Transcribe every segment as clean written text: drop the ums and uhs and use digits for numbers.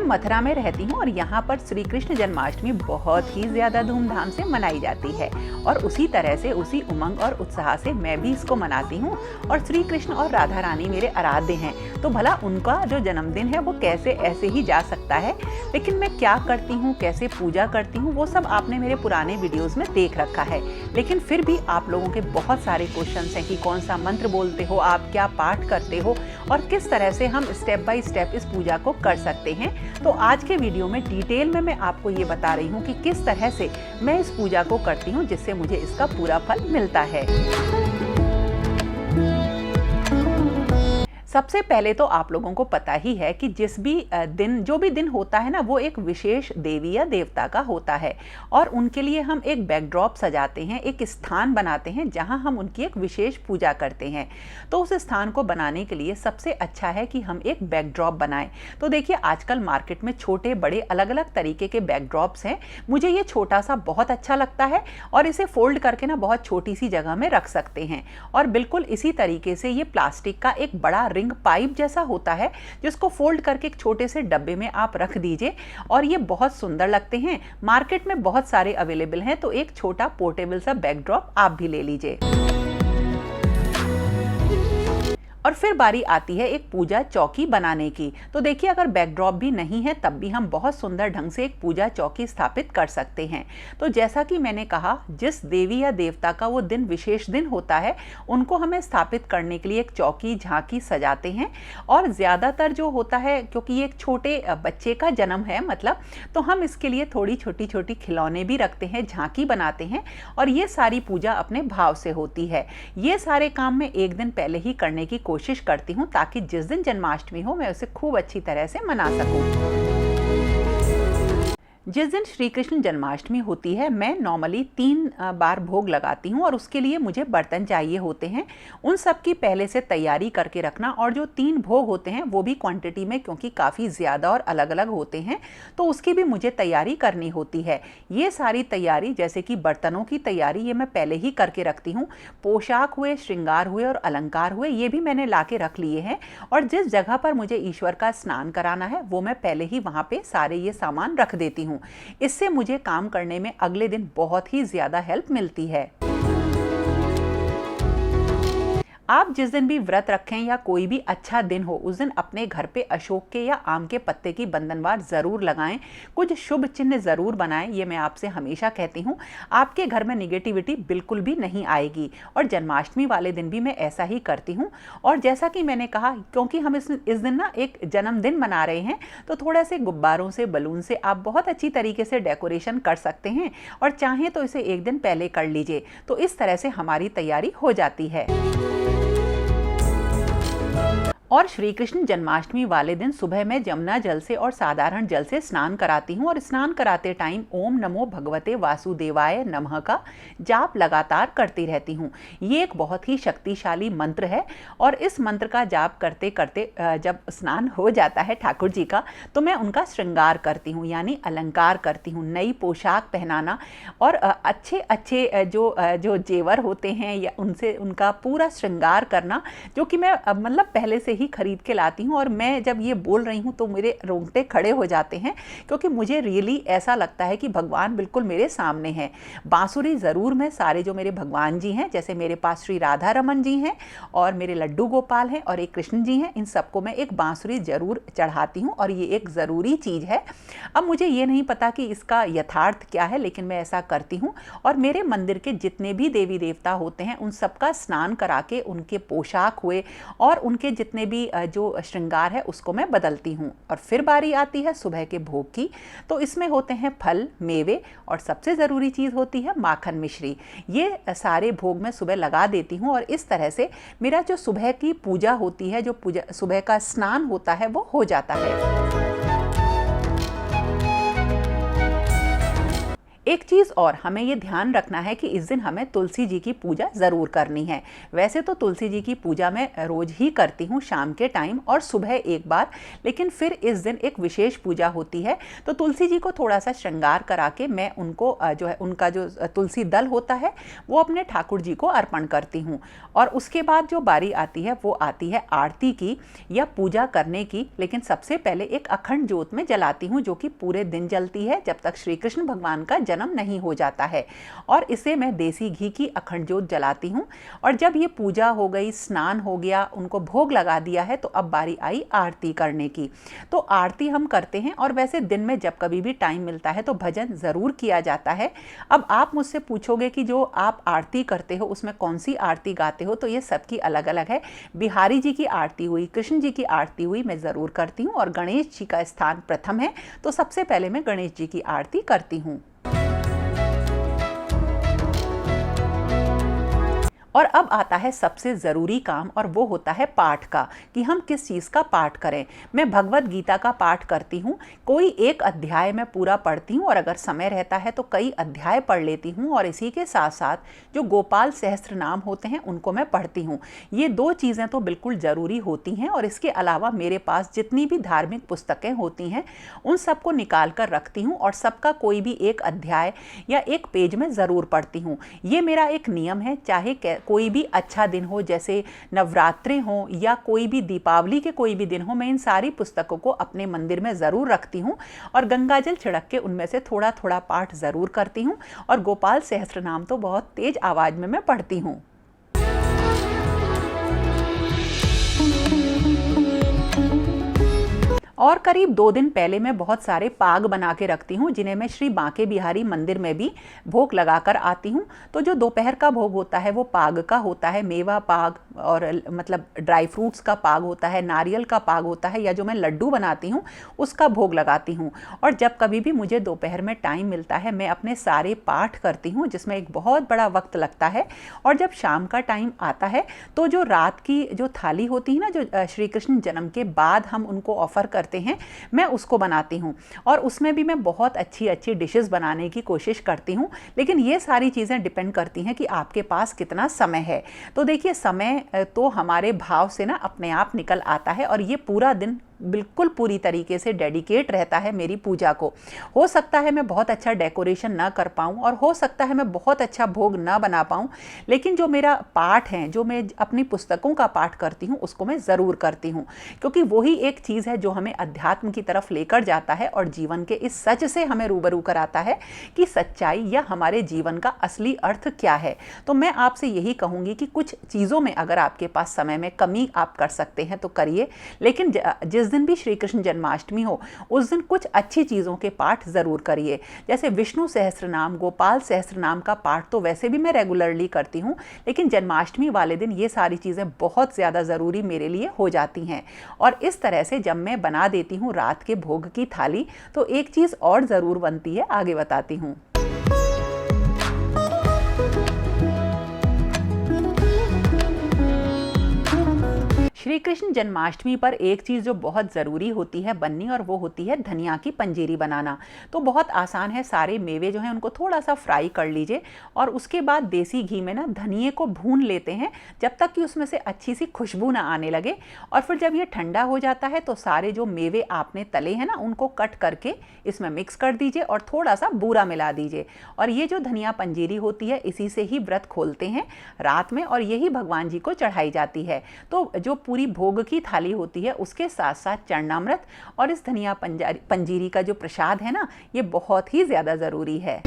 मथुरा में रहती हूँ और यहाँ पर श्री कृष्ण जन्माष्टमी बहुत ही ज़्यादा धूमधाम से मनाई जाती है और उसी तरह से उसी उमंग और उत्साह से मैं भी इसको मनाती हूँ। और श्री कृष्ण और राधा रानी मेरे आराध्य हैं, तो भला उनका जो जन्मदिन है वो कैसे ऐसे ही जा सकता है। लेकिन मैं क्या करती हूँ, कैसे पूजा करती हूँ, वो सब आपने मेरे पुराने वीडियोज़ में देख रखा है। लेकिन फिर भी आप लोगों के बहुत सारे क्वेश्चंस हैं कि कौन सा मंत्र बोलते हो आप, क्या पाठ करते हो और किस तरह से हम स्टेप बाय स्टेप इस पूजा को कर सकते हैं। तो आज के वीडियो में डिटेल में मैं आपको ये बता रही हूँ कि किस तरह से मैं इस पूजा को करती हूँ जिससे मुझे इसका पूरा फल मिलता है। सबसे पहले तो आप लोगों को पता ही है कि जो भी दिन होता है ना, वो एक विशेष देवी या देवता का होता है और उनके लिए हम एक बैकड्रॉप सजाते हैं, एक स्थान बनाते हैं जहां हम उनकी एक विशेष पूजा करते हैं। तो उस स्थान को बनाने के लिए सबसे अच्छा है कि हम एक बैकड्रॉप बनाएं। तो देखिए, आजकल मार्केट में छोटे बड़े अलग अलग तरीके के बैकड्रॉप्स हैं। मुझे ये छोटा सा बहुत अच्छा लगता है और इसे फोल्ड करके ना बहुत छोटी सी जगह में रख सकते हैं। और बिल्कुल इसी तरीके से ये प्लास्टिक का एक बड़ा रिंग पाइप जैसा होता है जिसको फोल्ड करके एक छोटे से डब्बे में आप रख दीजिए और ये बहुत सुंदर लगते हैं। मार्केट में बहुत सारे अवेलेबल हैं, तो एक छोटा पोर्टेबल सा बैकड्रॉप आप भी ले लीजिए। और फिर बारी आती है एक पूजा चौकी बनाने की। तो देखिए, अगर बैकड्रॉप भी नहीं है तब भी हम बहुत सुंदर ढंग से एक पूजा चौकी स्थापित कर सकते हैं। तो जैसा कि मैंने कहा, जिस देवी या देवता का वो दिन विशेष दिन होता है उनको हमें स्थापित करने के लिए एक चौकी झांकी सजाते हैं। और ज़्यादातर जो होता है, क्योंकि ये एक छोटे बच्चे का जन्म है मतलब, तो हम इसके लिए थोड़ी छोटी छोटी खिलौने भी रखते हैं, झांकी बनाते हैं और ये सारी पूजा अपने भाव से होती है। ये सारे काम मैं एक दिन पहले ही करने की कोशिश करती हूँ ताकि जिस दिन जन्माष्टमी हो मैं उसे खूब अच्छी तरह से मना सकूं। जिस दिन श्री कृष्ण जन्माष्टमी होती है मैं नॉर्मली 3 बार भोग लगाती हूँ और उसके लिए मुझे बर्तन चाहिए होते हैं। उन सब की पहले से तैयारी करके रखना, और जो 3 भोग होते हैं वो भी क्वांटिटी में, क्योंकि काफ़ी ज़्यादा और अलग अलग होते हैं तो उसकी भी मुझे तैयारी करनी होती है। ये सारी तैयारी, जैसे कि बर्तनों की तैयारी, ये मैं पहले ही करके रखती हूँ। पोशाक हुए, श्रृंगार हुए और अलंकार हुए, ये भी मैंने ला के रख लिए हैं। और जिस जगह पर मुझे ईश्वर का स्नान कराना है वो मैं पहले ही वहाँ पर सारे ये सामान रख देती हूँ। इससे मुझे काम करने में अगले दिन बहुत ही ज्यादा हेल्प मिलती है। आप जिस दिन भी व्रत रखें या कोई भी अच्छा दिन हो, उस दिन अपने घर पे अशोक के या आम के पत्ते की बंधनवार ज़रूर लगाएं, कुछ शुभ चिन्ह ज़रूर बनाएं। ये मैं आपसे हमेशा कहती हूँ, आपके घर में निगेटिविटी बिल्कुल भी नहीं आएगी। और जन्माष्टमी वाले दिन भी मैं ऐसा ही करती हूँ। और जैसा कि मैंने कहा, क्योंकि हम इस दिन ना एक जन्मदिन मना रहे हैं, तो थोड़ा से गुब्बारों से, बलून से आप बहुत अच्छी तरीके से डेकोरेशन कर सकते हैं और चाहें तो इसे एक दिन पहले कर लीजिए। तो इस तरह से हमारी तैयारी हो जाती है। और श्री कृष्ण जन्माष्टमी वाले दिन सुबह मैं जमुना जल से और साधारण जल से स्नान कराती हूँ और स्नान कराते टाइम ओम नमो भगवते वासुदेवाय नमः का जाप लगातार करती रहती हूँ। ये एक बहुत ही शक्तिशाली मंत्र है और इस मंत्र का जाप करते करते जब स्नान हो जाता है ठाकुर जी का, तो मैं उनका श्रृंगार करती हूँ, यानी अलंकार करती हूँ। नई पोशाक पहनाना और अच्छे अच्छे जो जेवर होते हैं या उनसे उनका पूरा श्रृंगार करना, जो कि मैं मतलब पहले से ही खरीद के लाती हूँ। और मैं जब ये बोल रही हूँ तो मेरे रोंगटे खड़े हो जाते हैं, क्योंकि मुझे रियली ऐसा लगता है कि भगवान बिल्कुल मेरे सामने हैं। बांसुरी ज़रूर मैं सारे जो मेरे भगवान जी हैं, जैसे मेरे पास श्री राधा रमन जी हैं और मेरे लड्डू गोपाल हैं और एक कृष्ण जी हैं, इन सबको मैं एक बांसुरी ज़रूर चढ़ाती हूँ और ये एक ज़रूरी चीज़ है। अब मुझे ये नहीं पता कि इसका यथार्थ क्या है, लेकिन मैं ऐसा करती हूँ। और मेरे मंदिर के जितने भी देवी देवता होते हैं उन सबका स्नान करा के उनके पोशाक हुए और उनके जितने भी जो श्रृंगार है उसको मैं बदलती हूँ। और फिर बारी आती है सुबह के भोग की। तो इसमें होते हैं फल, मेवे और सबसे ज़रूरी चीज़ होती है माखन मिश्री। ये सारे भोग मैं सुबह लगा देती हूँ और इस तरह से मेरा जो सुबह की पूजा होती है, जो पूजा सुबह का स्नान होता है, वो हो जाता है। एक चीज़ और हमें ये ध्यान रखना है कि इस दिन हमें तुलसी जी की पूजा ज़रूर करनी है। वैसे तो तुलसी जी की पूजा मैं रोज़ ही करती हूँ शाम के टाइम और सुबह एक बार, लेकिन फिर इस दिन एक विशेष पूजा होती है तो तुलसी जी को थोड़ा सा श्रृंगार करा के मैं उनको जो है उनका जो तुलसी दल होता है वो अपने ठाकुर जी को अर्पण करती हूँ। और उसके बाद जो बारी आती है वो आती है आरती की या पूजा करने की। लेकिन सबसे पहले एक अखंड ज्योत में जलाती हूँ जो कि पूरे दिन जलती है जब तक श्री कृष्ण भगवान का जन्म नहीं हो जाता है, और इसे मैं देसी घी की अखंड ज्योत जलाती हूँ। और जब ये पूजा हो गई, स्नान हो गया, उनको भोग लगा दिया है, तो अब बारी आई आरती करने की। तो आरती हम करते हैं और वैसे दिन में जब कभी भी टाइम मिलता है तो भजन ज़रूर किया जाता है। अब आप मुझसे पूछोगे कि जो आप आरती करते हो उसमें कौन सी आरती गाते हो, तो ये सबकी अलग अलग है। बिहारी जी की आरती हुई, कृष्ण जी की आरती हुई, मैं ज़रूर करती हूँ। और गणेश जी का स्थान प्रथम है तो सबसे पहले मैं गणेश जी की आरती करती हूँ। और अब आता है सबसे ज़रूरी काम, और वो होता है पाठ का, कि हम किस चीज़ का पाठ करें। मैं भगवत गीता का पाठ करती हूँ। कोई एक अध्याय मैं पूरा पढ़ती हूँ और अगर समय रहता है तो कई अध्याय पढ़ लेती हूँ। और इसी के साथ साथ जो गोपाल सहस्त्र नाम होते हैं उनको मैं पढ़ती हूँ। ये दो चीज़ें तो बिल्कुल ज़रूरी होती हैं। और इसके अलावा मेरे पास जितनी भी धार्मिक पुस्तकें होती हैं उन सबको निकाल कर रखती हूँ और सबका कोई भी एक अध्याय या एक पेज में ज़रूर पढ़ती हूँ। ये मेरा एक नियम है, चाहे कोई भी अच्छा दिन हो, जैसे नवरात्रे हो या कोई भी दीपावली के कोई भी दिन हो, मैं इन सारी पुस्तकों को अपने मंदिर में ज़रूर रखती हूँ और गंगाजल छिड़क के उनमें से थोड़ा थोड़ा पाठ ज़रूर करती हूँ। और गोपाल सहस्त्र नाम तो बहुत तेज आवाज़ में मैं पढ़ती हूँ। और करीब 2 दिन पहले मैं बहुत सारे पाग बना के रखती हूँ जिन्हें मैं श्री बांके बिहारी मंदिर में भी भोग लगा कर आती हूँ। तो जो दोपहर का भोग होता है वो पाग का होता है, मेवा पाग और मतलब ड्राई फ्रूट्स का पाग होता है, नारियल का पाग होता है, या जो मैं लड्डू बनाती हूँ उसका भोग लगाती हूँ। और जब कभी भी मुझे दोपहर में टाइम मिलता है मैं अपने सारे पाठ करती हूँ जिसमें एक बहुत बड़ा वक्त लगता है। और जब शाम का टाइम आता है तो जो रात की जो थाली होती है ना, जो श्री कृष्ण जन्म के बाद हम उनको ऑफर करते हैं, मैं उसको बनाती हूँ। और उसमें भी मैं बहुत अच्छी अच्छी डिशेस बनाने की कोशिश करती हूँ। लेकिन ये सारी चीज़ें डिपेंड करती हैं कि आपके पास कितना समय है। तो देखिए, समय तो हमारे भाव से ना अपने आप निकल आता है और ये पूरा दिन बिल्कुल पूरी तरीके से डेडिकेट रहता है मेरी पूजा को। हो सकता है मैं बहुत अच्छा डेकोरेशन ना कर पाऊँ और हो सकता है मैं बहुत अच्छा भोग ना बना पाऊँ, लेकिन जो मेरा पाठ है, जो मैं अपनी पुस्तकों का पाठ करती हूँ उसको मैं ज़रूर करती हूँ, क्योंकि वही एक चीज़ है जो हमें अध्यात्म की तरफ लेकर जाता है और जीवन के इस सच से हमें रूबरू कराता है कि सच्चाई या हमारे जीवन का असली अर्थ क्या है। तो मैं आपसे यही कहूँगी कि कुछ चीज़ों में अगर आपके पास समय में कमी आप कर सकते हैं तो करिए, लेकिन जिस दिन भी श्री कृष्ण जन्माष्टमी हो उस दिन कुछ अच्छी चीज़ों के पाठ ज़रूर करिए। जैसे विष्णु सहस्त्र नाम, गोपाल सहस्त्र नाम का पाठ तो वैसे भी मैं रेगुलरली करती हूँ, लेकिन जन्माष्टमी वाले दिन ये सारी चीज़ें बहुत ज़्यादा ज़रूरी मेरे लिए हो जाती हैं। और इस तरह से जब मैं बना देती हूँ रात के भोग की थाली, तो एक चीज़ और ज़रूर बनती है, आगे बताती हूँ। श्री कृष्ण जन्माष्टमी पर एक चीज़ जो बहुत ज़रूरी होती है बननी, और वो होती है धनिया की पंजीरी बनाना। तो बहुत आसान है, सारे मेवे जो हैं उनको थोड़ा सा फ्राई कर लीजिए और उसके बाद देसी घी में ना धनिए को भून लेते हैं जब तक कि उसमें से अच्छी सी खुशबू ना आने लगे। और फिर जब ये ठंडा हो जाता है तो सारे जो मेवे आपने तले हैं ना उनको कट करके इसमें मिक्स कर दीजिए और थोड़ा सा बूरा मिला दीजिए। और ये जो धनिया पंजीरी होती है इसी से ही व्रत खोलते हैं रात में और यही भगवान जी को चढ़ाई जाती है। तो जो पूरी भोग की थाली होती है उसके साथ साथ चरणामृत और इस धनिया पंजीरी का जो प्रसाद है ना, ये बहुत ही ज़्यादा ज़रूरी है।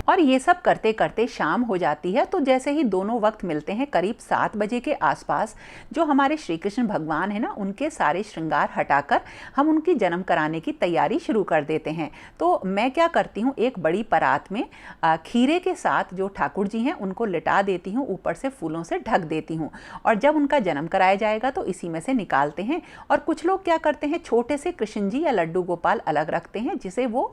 और ये सब करते करते शाम हो जाती है। तो जैसे ही दोनों वक्त मिलते हैं करीब 7 बजे के आसपास, जो हमारे श्री कृष्ण भगवान है ना उनके सारे श्रृंगार हटाकर हम उनकी जन्म कराने की तैयारी शुरू कर देते हैं। तो मैं क्या करती हूँ, एक बड़ी परात में खीरे के साथ जो ठाकुर जी हैं उनको लिटा देती हूँ, ऊपर से फूलों से ढक देती हूँ। और जब उनका जन्म कराया जाएगा तो इसी में से निकालते हैं। और कुछ लोग क्या करते हैं, छोटे से कृष्ण जी या लड्डू गोपाल अलग रखते हैं जिसे वो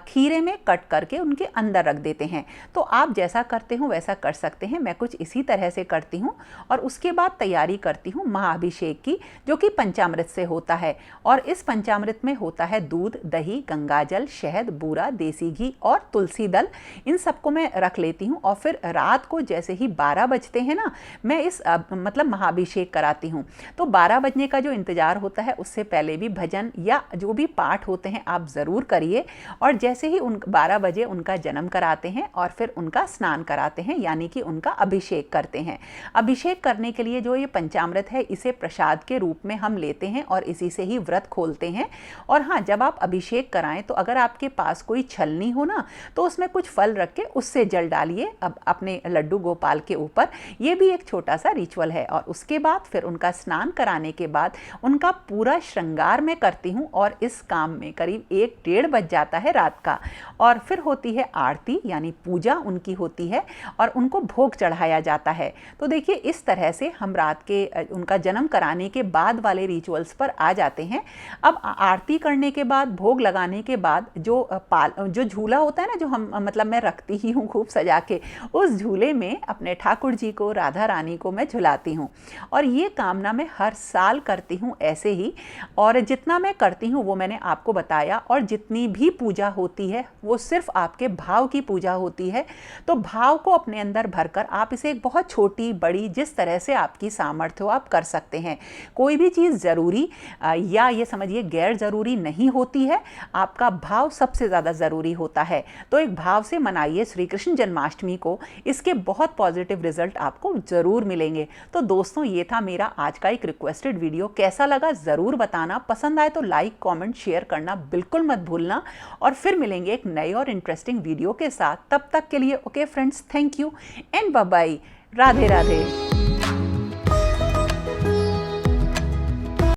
खीरे में कट करके उनके अंदर रख देते हैं। लेते हैं। तो आप जैसा करते हो वैसा कर सकते हैं, मैं कुछ इसी तरह से करती हूँ। और उसके बाद तैयारी करती हूँ महाअभिषेक की, जो कि पंचामृत से होता है। और इस पंचामृत में होता है दूध, दही, गंगाजल, शहद, बूरा, देसी घी और तुलसी दल। इन सबको मैं रख लेती हूँ और फिर रात को जैसे ही 12 बजते हैं ना, मैं इस मतलब महाअभिषेक कराती हूँ। तो 12 बजने का जो इंतज़ार होता है, उससे पहले भी भजन या जो भी पाठ होते हैं आप ज़रूर करिए। और जैसे ही 12 बजे उनका जन्म कराते हैं और फिर उनका स्नान कराते हैं, यानी कि उनका अभिषेक करते हैं। अभिषेक करने के लिए जो ये पंचामृत है, इसे प्रसाद के रूप में हम लेते हैं और इसी से ही व्रत खोलते हैं। और हाँ, जब आप अभिषेक कराएं तो अगर आपके पास कोई छलनी हो ना, तो उसमें कुछ फल रख के उससे जल डालिए अब अपने लड्डू गोपाल के ऊपर। ये भी एक छोटा सा रिचुअल है। और उसके बाद फिर उनका स्नान कराने के बाद उनका पूरा श्रृंगार मैं करती हूँ और इस काम में करीब 1-1:30 बज जाता है रात का। और फिर होती है आरती, यानी पूजा उनकी होती है और उनको भोग चढ़ाया जाता है। तो देखिए, इस तरह से हम रात के उनका जन्म कराने के बाद वाले रिचुअल्स पर आ जाते हैं। अब आरती करने के बाद, भोग लगाने के बाद जो झूला होता है ना, जो हम मतलब मैं रखती ही हूँ खूब सजा के, उस झूले में अपने ठाकुर जी को, राधा रानी को मैं झुलाती हूँ। और ये काम ना मैं हर साल करती हूँ ऐसे ही। और जितना मैं करती हूँ वो मैंने आपको बताया। और जितनी भी पूजा होती है वो सिर्फ आपके भाव की पूजा होती है। तो भाव को अपने अंदर भरकर आप इसे एक बहुत छोटी बड़ी, जिस तरह से आपकी सामर्थ्य हो, आप कर सकते हैं। कोई भी चीज़ ज़रूरी या ये समझिए गैर ज़रूरी नहीं होती है, आपका भाव सबसे ज़्यादा ज़रूरी होता है। तो एक भाव से मनाइए श्री कृष्ण जन्माष्टमी को, इसके बहुत पॉजिटिव रिजल्ट आपको ज़रूर मिलेंगे। तो दोस्तों, ये था मेरा आज का एक रिक्वेस्टेड वीडियो। कैसा लगा ज़रूर बताना, पसंद आए तो लाइक, कमेंट, शेयर करना बिल्कुल मत भूलना। और फिर मिलेंगे एक नए और इंटरेस्टिंग वीडियो के साथ। तब तक के लिए okay friends, thank you and bye bye. Radhe Radhe.